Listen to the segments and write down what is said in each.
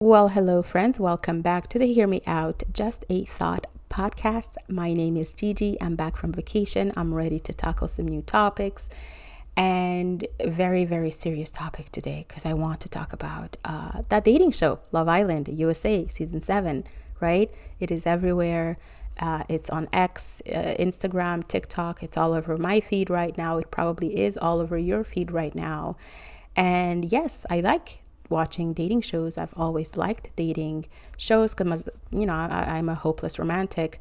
Well, hello, friends. Welcome back to the Hear Me Out, Just a Thought podcast. My name is Gigi. I'm back from vacation. I'm ready to tackle some new topics and a very, very serious topic today because I want to talk about that dating show, Love Island, USA, season 7, right? It is everywhere. It's on X, Instagram, TikTok. It's all over my feed right now. It probably is all over your feed right now. And yes, I like watching dating shows. I've always liked dating shows because, I'm a hopeless romantic.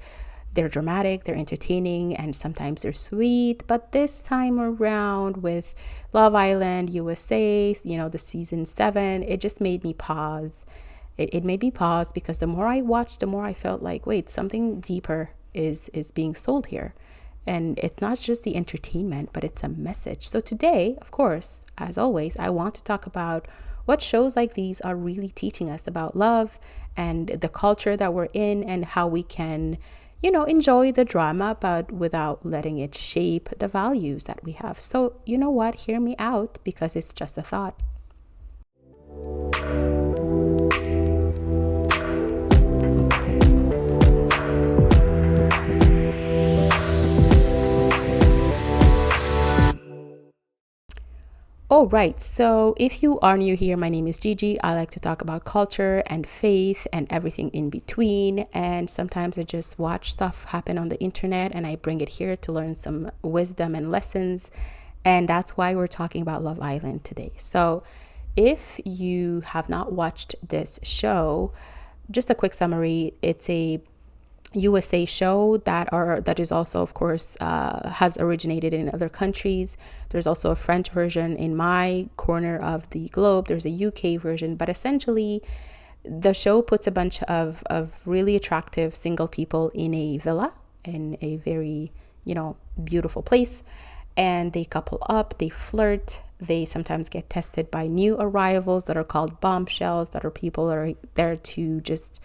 They're dramatic, they're entertaining, and sometimes they're sweet. But this time around with Love Island USA, the season 7, it just made me pause. It made me pause because the more I watched, the more I felt like, wait, something deeper is being sold here. And it's not just the entertainment, but it's a message. So today, of course, as always, I want to talk about what shows like these are really teaching us about love and the culture that we're in and how we can, enjoy the drama, but without letting it shape the values that we have. So, you know what? Hear me out because it's just a thought. Oh, right. So if you are new here, my name is Gigi. I like to talk about culture and faith and everything in between. And sometimes I just watch stuff happen on the internet and I bring it here to learn some wisdom and lessons. And that's why we're talking about Love Island today. So if you have not watched this show, just a quick summary. It's a USA show that is also, of course, has originated in other countries. There's also a French version in my corner of the globe. There's a UK version, but essentially, the show puts a bunch of really attractive single people in a villa in a very, beautiful place, and they couple up, they flirt. They sometimes get tested by new arrivals that are called bombshells, that are people that are there to just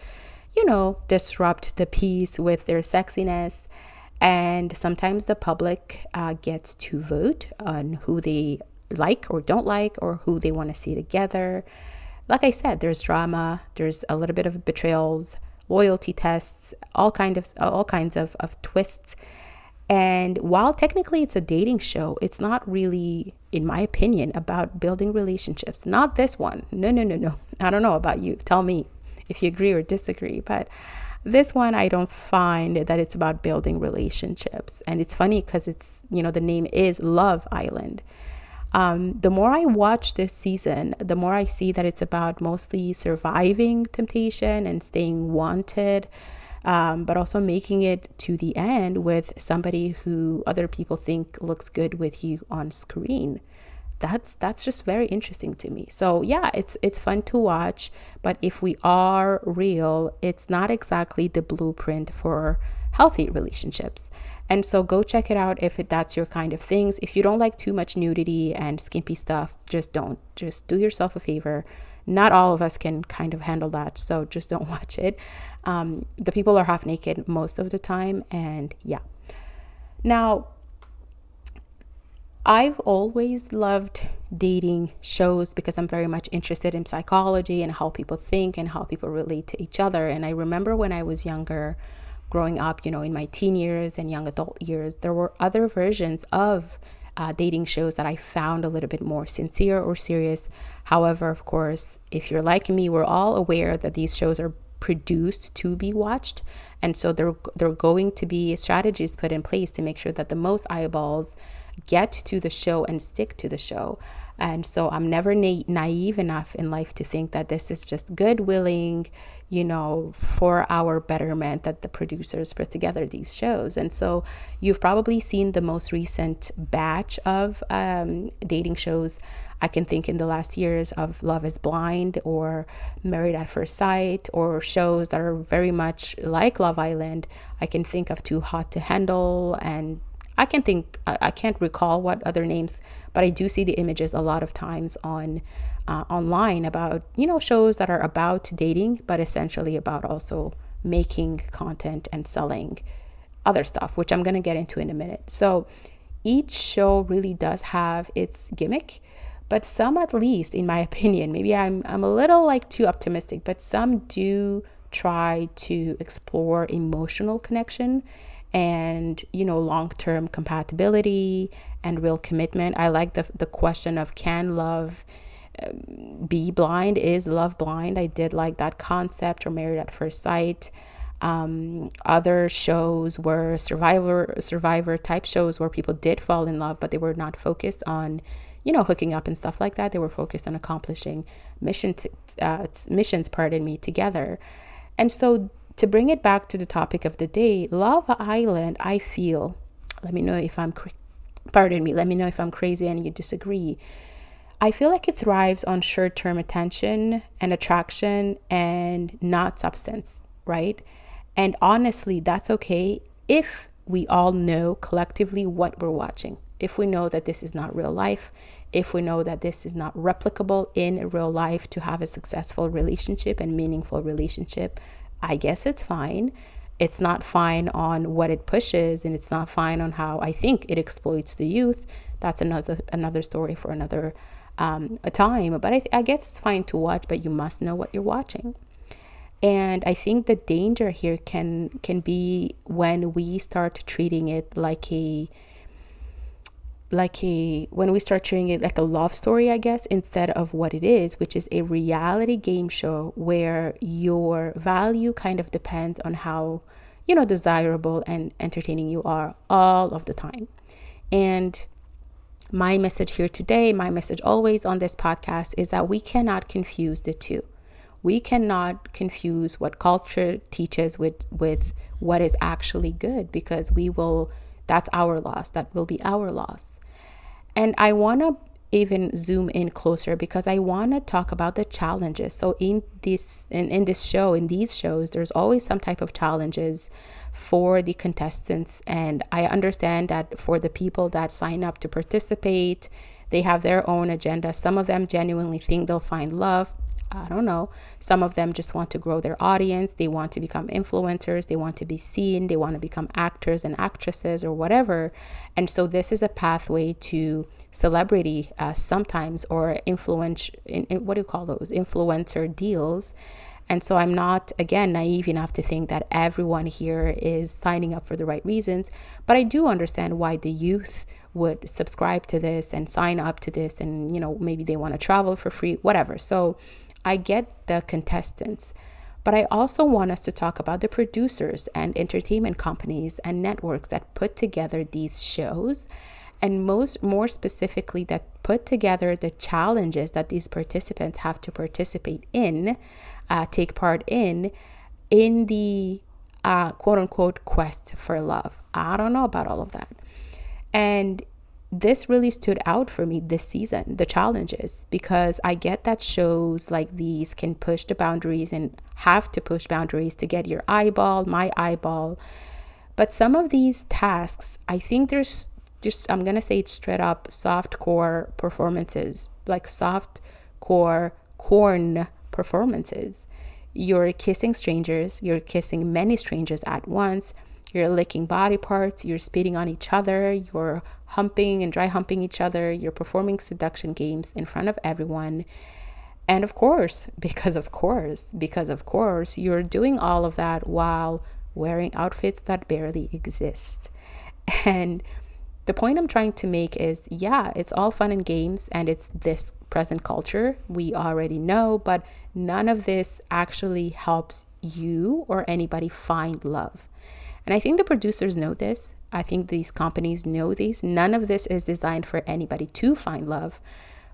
disrupt the peace with their sexiness. And sometimes the public gets to vote on who they like or don't like or who they want to see together. Like I said, there's drama, there's a little bit of betrayals, loyalty tests, all kinds of twists. And while technically it's a dating show, it's not really, in my opinion, about building relationships. Not this one. No, no, no, no. I don't know about you. Tell me if you agree or disagree, but this one I don't find that it's about building relationships. And it's funny because it's, the name is Love Island. The more I watch this season, the more I see that it's about mostly surviving temptation and staying wanted, but also making it to the end with somebody who other people think looks good with you on screen. That's just very interesting to me. So yeah, it's fun to watch, but if we are real, it's not exactly the blueprint for healthy relationships. And so go check it out if that's your kind of things. If you don't like too much nudity and skimpy stuff, just don't. Just do yourself a favor. Not all of us can kind of handle that, so just don't watch it. The people are half naked most of the time, and yeah. Now, I've always loved dating shows because I'm very much interested in psychology and how people think and how people relate to each other. And I remember when I was younger, growing up, in my teen years and young adult years, there were other versions of dating shows that I found a little bit more sincere or serious. However, of course, if you're like me, we're all aware that these shows are produced to be watched, and so there are going to be strategies put in place to make sure that the most eyeballs get to the show and stick to the show. And so I'm never naive enough in life to think that this is just good willing, for our betterment that the producers put together these shows. And so you've probably seen the most recent batch of dating shows. I can think in the last years of Love is Blind or Married at First Sight, or shows that are very much like Love Island. I can think of Too Hot to Handle, and I can't recall what other names, but I do see the images a lot of times on online about, shows that are about dating, but essentially about also making content and selling other stuff, which I'm going to get into in a minute. So each show really does have its gimmick, But some, at least in my opinion, maybe I'm a little like too optimistic, but some do try to explore emotional connection and, long-term compatibility and real commitment. I like the question of, can love be blind? Is love blind? I did like that concept, or Married at First Sight. Other shows were survivor type shows where people did fall in love, but they were not focused on, hooking up and stuff like that. They were focused on accomplishing missions, together. And so, to bring it back to the topic of the day, Love Island, I feel, let me know if I'm crazy and you disagree. I feel like it thrives on short-term attention and attraction and not substance, right? And honestly, that's okay if we all know collectively what we're watching. If we know that this is not real life, if we know that this is not replicable in real life to have a successful relationship and meaningful relationship, I guess it's fine. It's not fine on what it pushes, and it's not fine on how I think it exploits the youth. That's another story for another a time. But I guess it's fine to watch, but you must know what you're watching. And I think the danger here can be when we start treating it like a love story, I guess, instead of what it is, which is a reality game show where your value kind of depends on how, desirable and entertaining you are all of the time. And my message here today, my message always on this podcast, is that we cannot confuse the two. We cannot confuse what culture teaches with what is actually good, because that's our loss. That will be our loss. And I want to even zoom in closer, because I want to talk about the challenges. So in these shows, there's always some type of challenges for the contestants. And I understand that for the people that sign up to participate, they have their own agenda. Some of them genuinely think they'll find love. I don't know. Some of them just want to grow their audience. They want to become influencers. They want to be seen. They want to become actors and actresses or whatever. And so this is a pathway to celebrity sometimes, or what do you call those? Influencer deals. And so I'm not, again, naive enough to think that everyone here is signing up for the right reasons. But I do understand why the youth would subscribe to this and sign up to this. And, maybe they want to travel for free, whatever. So I get the contestants, but I also want us to talk about the producers and entertainment companies and networks that put together these shows, and more specifically, that put together the challenges that these participants have to take part in the quote unquote quest for love. I don't know about all of that. And this really stood out for me this season, the challenges, because I get that shows like these can push the boundaries and have to push boundaries to get your eyeball, my eyeball. But some of these tasks, I think there's just, I'm going to say it straight up, softcore performances, like softcore corn performances. You're kissing strangers, you're kissing many strangers at once. You're licking body parts, you're spitting on each other, you're humping and dry humping each other, you're performing seduction games in front of everyone. And of course, because of course, you're doing all of that while wearing outfits that barely exist. And the point I'm trying to make is, yeah, it's all fun and games, and it's this present culture we already know, but none of this actually helps you or anybody find love. And I think the producers know this. I think these companies know this. None of this is designed for anybody to find love,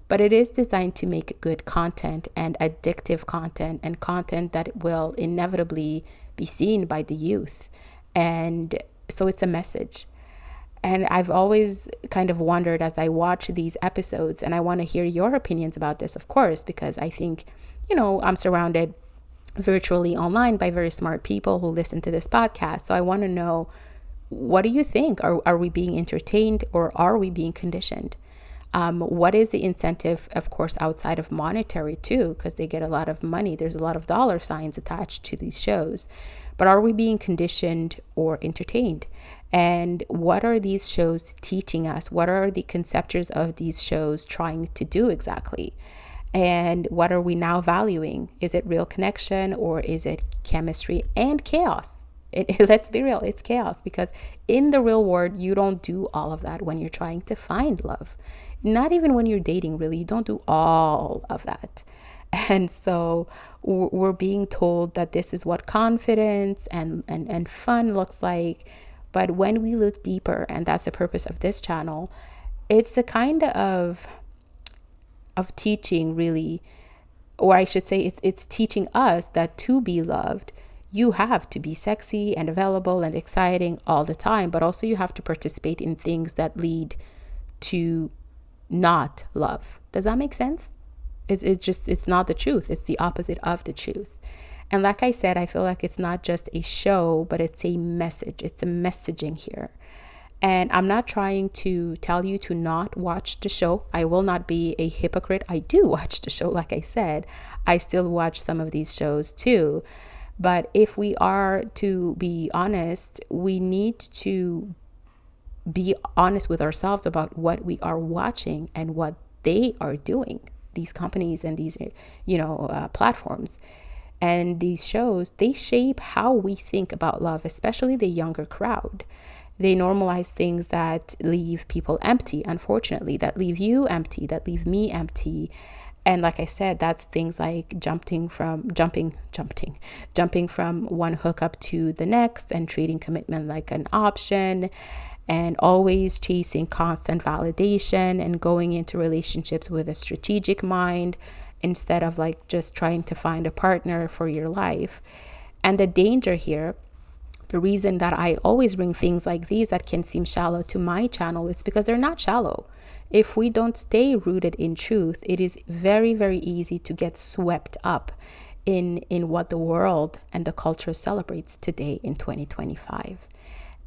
but it is designed to make good content and addictive content, and content that will inevitably be seen by the youth. And so it's a message. And I've always kind of wondered as I watch these episodes, and I want to hear your opinions about this, of course, because I think, I'm surrounded virtually online by very smart people who listen to this podcast. So I want to know, what do you think? Are we being entertained, or are we being conditioned? What is the incentive, of course, outside of monetary too, because they get a lot of money. There's a lot of dollar signs attached to these shows. But are we being conditioned or entertained? And what are these shows teaching us? What are the conceptors of these shows trying to do exactly? And what are we now valuing? Is it real connection, or is it chemistry and chaos? Let's be real, it's chaos, because in the real world, you don't do all of that when you're trying to find love. Not even when you're dating, really, you don't do all of that. And so we're being told that this is what confidence and fun looks like. But when we look deeper, and that's the purpose of this channel, it's the kind of teaching, really, or I should say it's teaching us that to be loved, you have to be sexy and available and exciting all the time, but also you have to participate in things that lead to not love. Does that make sense? It's not the truth. It's the opposite of the truth. And like I said, I feel like it's not just a show, but it's a message. It's a messaging here. And I'm not trying to tell you to not watch the show. I will not be a hypocrite. I do watch the show, like I said. I still watch some of these shows too. But if we are to be honest, we need to be honest with ourselves about what we are watching and what they are doing, these companies and these, platforms. And these shows, they shape how we think about love, especially the younger crowd. They normalize things that leave people empty, unfortunately, that leave you empty, that leave me empty. And like I said, that's things like jumping from one hookup to the next, and treating commitment like an option, and always chasing constant validation, and going into relationships with a strategic mind instead of like just trying to find a partner for your life. And the danger here, the reason that I always bring things like these that can seem shallow to my channel, is because they're not shallow. If we don't stay rooted in truth, it is very, very easy to get swept up in what the world and the culture celebrates today in 2025.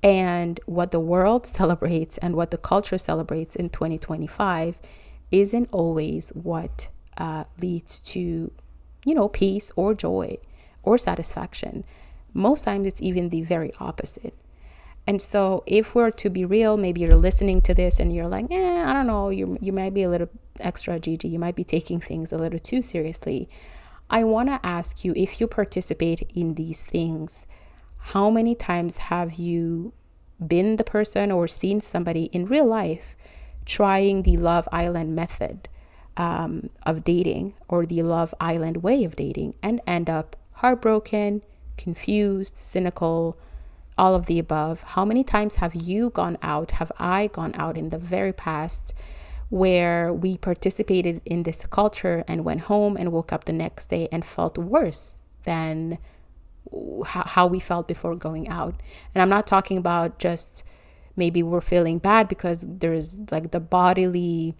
And what the world celebrates and what the culture celebrates in 2025 isn't always what leads to, peace or joy or satisfaction. Most times it's even the very opposite. And so if we're to be real, maybe you're listening to this and you're like, I don't know, you might be a little extra Gigi. You might be taking things a little too seriously. I want to ask you, if you participate in these things, how many times have you been the person or seen somebody in real life trying the Love Island method of dating, or the Love Island way of dating, and end up heartbroken, confused, cynical, all of the above? How many times have I gone out in the very past where we participated in this culture and went home and woke up the next day and felt worse than how we felt before going out? And I'm not talking about just maybe we're feeling bad because there's like the bodily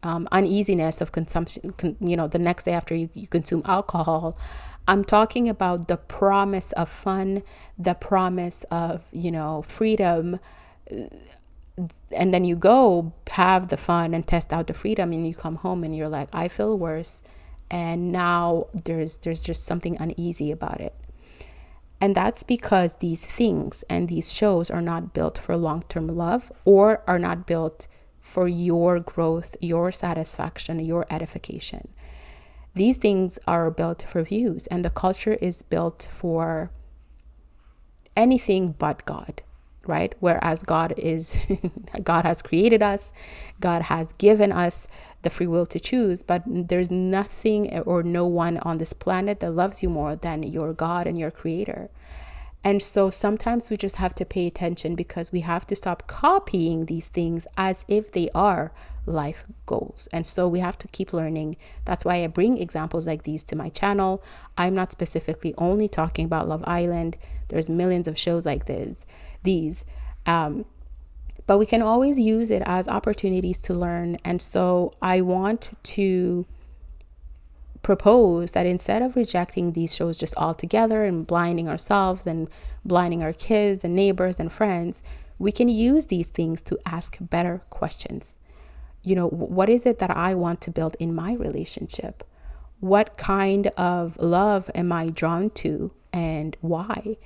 uneasiness of consumption, the next day after you consume alcohol. I'm talking about the promise of fun, the promise of, freedom. And then you go have the fun and test out the freedom, and you come home and you're like, I feel worse. And now there's just something uneasy about it. And that's because these things and these shows are not built for long-term love, or are not built for your growth, your satisfaction, your edification. These things are built for views, and the culture is built for anything but God, right? Whereas God has created us, God has given us the free will to choose, but there's nothing or no one on this planet that loves you more than your God and your creator. And so sometimes we just have to pay attention, because we have to stop copying these things as if they are life goals. And so we have to keep learning. That's why I bring examples like these to my channel. I'm not specifically only talking about Love Island. There's millions of shows like these. But we can always use it as opportunities to learn. And so I want to propose that instead of rejecting these shows just altogether and blinding ourselves and blinding our kids and neighbors and friends, we can use these things to ask better questions. what is it that I want to build in my relationship? What kind of love am I drawn to and why?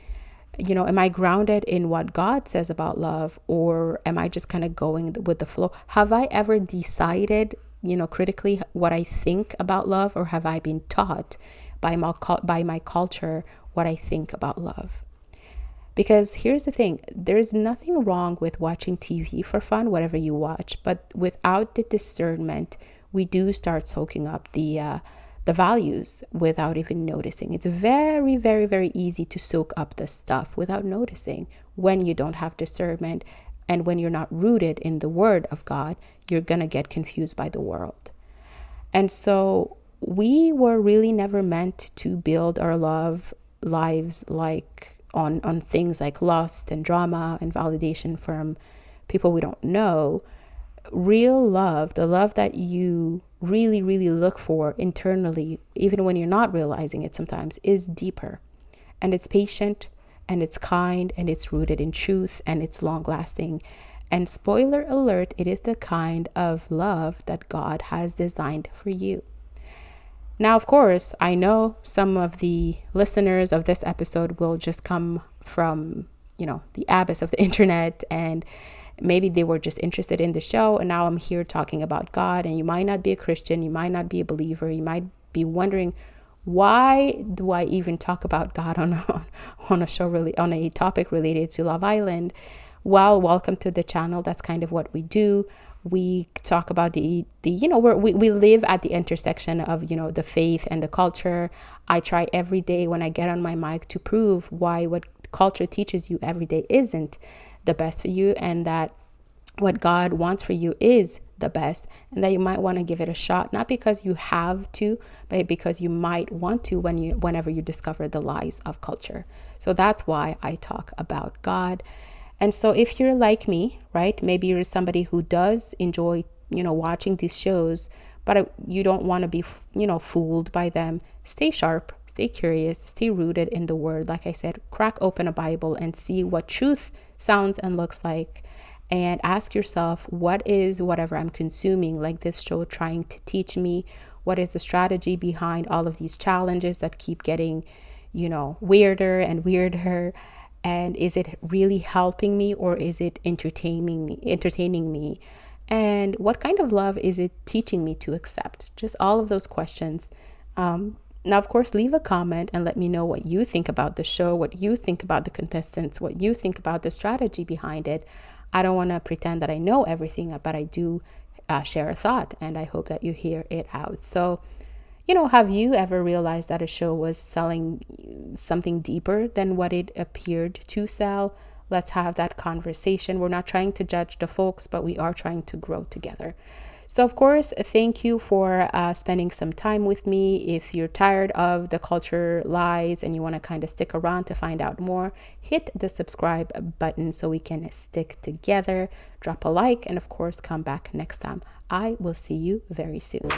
Am I grounded in what God says about love, or am I just kind of going with the flow? Have I ever decided, critically what I think about love, or have I been taught by my culture what I think about love? Because here's the thing, there's nothing wrong with watching TV for fun, whatever you watch, but without the discernment, we do start soaking up the values without even noticing. It's very, very, very easy to soak up the stuff without noticing when you don't have discernment, and when you're not rooted in the word of God, you're going to get confused by the world. And so we were really never meant to build our love lives like on things like lust and drama and validation from people we don't know. Real love, the love that you really, really look for internally, even when you're not realizing it sometimes, is deeper. And it's patient, and it's kind, and it's rooted in truth, and it's long lasting. And spoiler alert, it is the kind of love that God has designed for you. Now, of course, I know some of the listeners of this episode will just come from, the abyss of the internet, and maybe they were just interested in the show. And now I'm here talking about God, and you might not be a Christian. You might not be a believer. You might be wondering, why do I even talk about God on a show, really, on a topic related to Love Island? Well, welcome to the channel. That's kind of what we do. We talk about we live at the intersection of, the faith and the culture. I try every day when I get on my mic to prove why what culture teaches you every day isn't the best for you, and that what God wants for you is the best, and that you might want to give it a shot, not because you have to, but because you might want to whenever you discover the lies of culture. So that's why I talk about God. And so if you're like me, right, maybe you're somebody who does enjoy, watching these shows, but you don't want to be, fooled by them. Stay sharp, stay curious, stay rooted in the word. Like I said, crack open a Bible and see what truth sounds and looks like. And ask yourself, what is whatever I'm consuming, like this show, trying to teach me? What is the strategy behind all of these challenges that keep getting, weirder and weirder? And is it really helping me, or is it entertaining me? And what kind of love is it teaching me to accept? Just all of those questions. Now, of course, leave a comment and let me know what you think about the show, what you think about the contestants, what you think about the strategy behind it. I don't want to pretend that I know everything, but I do share a thought, and I hope that you hear it out. So, have you ever realized that a show was selling something deeper than what it appeared to sell? Let's have that conversation. We're not trying to judge the folks, but we are trying to grow together. So, of course, thank you for spending some time with me. If you're tired of the culture lies and you want to kind of stick around to find out more, hit the subscribe button so we can stick together. Drop a like, and of course, come back next time. I will see you very soon.